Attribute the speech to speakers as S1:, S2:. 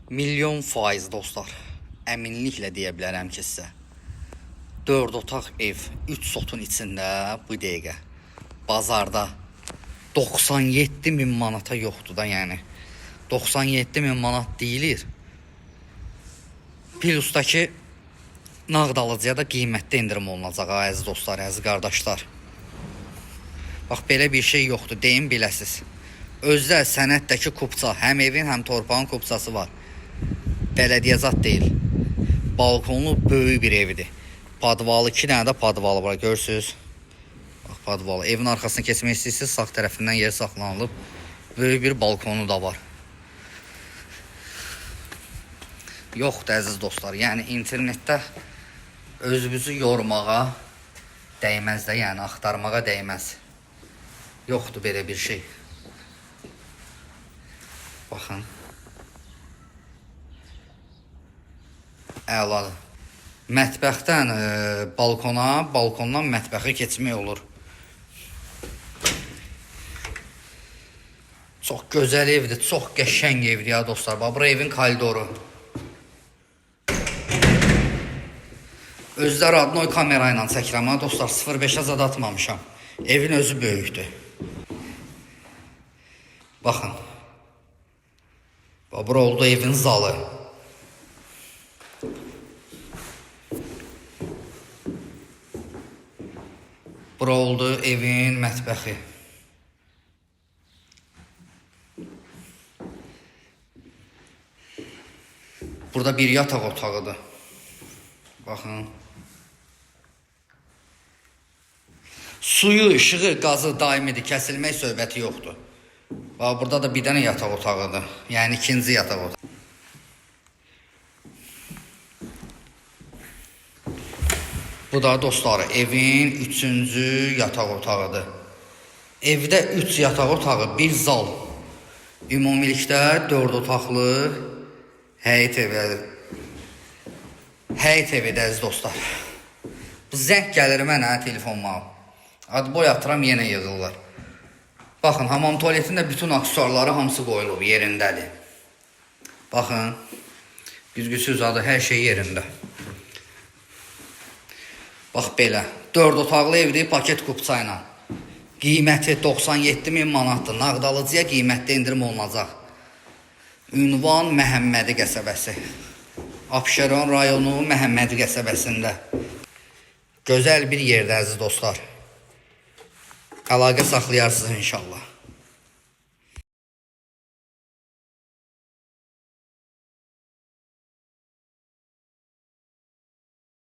S1: Milyon faiz dostlar. Əminliklə deyə bilərəm ki sizə. 4 otaq ev 3 sotun içində bu dəqiqə bazarda 97.000 manata yoxdur da, yəni 97.000 manat deyilir. Plusdakı nağd alıcıya da qiymətdə indirim olunacaq əziz dostlar, əziz qardaşlar. Bax, belə bir şey yoxdur, deyim biləsiz. Özdə sənətdəki kupça, həm evin, həm torpağın kupçası var. Bələdiyyəzat deyil. Balkonlu böyük bir evidir. Padvalı, 2 dənə də padvalı var, görürsünüz. Bax, padvalı. Evin arxasını keçmək istəyirsiniz, sağ tərəfindən yer saxlanılıb. Böyük bir balkonu da var. Yoxdur əziz dostlar, yəni internetdə özünüzü yormağa dəyməz də, yəni axtarmağa dəyməz. Yoxdur belə bir şey. Baxın. Əladır. Mətbəxdən balkona, balkondan mətbəxə keçmək olur. Çox gözəl evdir, çox qəşəng evdir ya dostlar. Bax, bura evin koridoru. Özdə radnoy kamera ilə çəkirəm ha dostlar, 0.5-ə zad atmamışam. Evin özü böyükdür. Baxın. Bax, bura oldu evin zalı. Bura oldu evin mətbəxi. Burada bir yataq otağıdır. Baxın. Suyu, ışığı, qazı daimidir, kəsilmək söhbəti yoxdur. Bax, burada da bir dənə yataq otağıdır. Yəni ikinci yataq otağı. Bu da dostlar evin 3-cü yataq otağıdır. Evdə 3 yataq otağı, bir zal. Ümumilikdə 4 otaqlı həyət evidir. Həyət evidir əziz dostlar. Bu zəng gəlir mənə telefonuma. Ad boy atıram, yenə yığırlar. Baxın, hamam tualetində bütün aksesuarları hamısı qoyulub, yerindədir. Baxın, güzgüsüz adı, hər şey yerində. Bax belə, 4 otaqlı evdir, paket kupça ilə. Qiyməti 97.000 manatdır. Nağd alıcıya qiymətdə indirim olunacaq. Ünvan Məhəmmədi qəsəbəsi. Abşeron rayonu Məhəmmədi qəsəbəsində. Gözəl bir yerdə əziz dostlar. Əlaqə saxlayarsınız inşallah.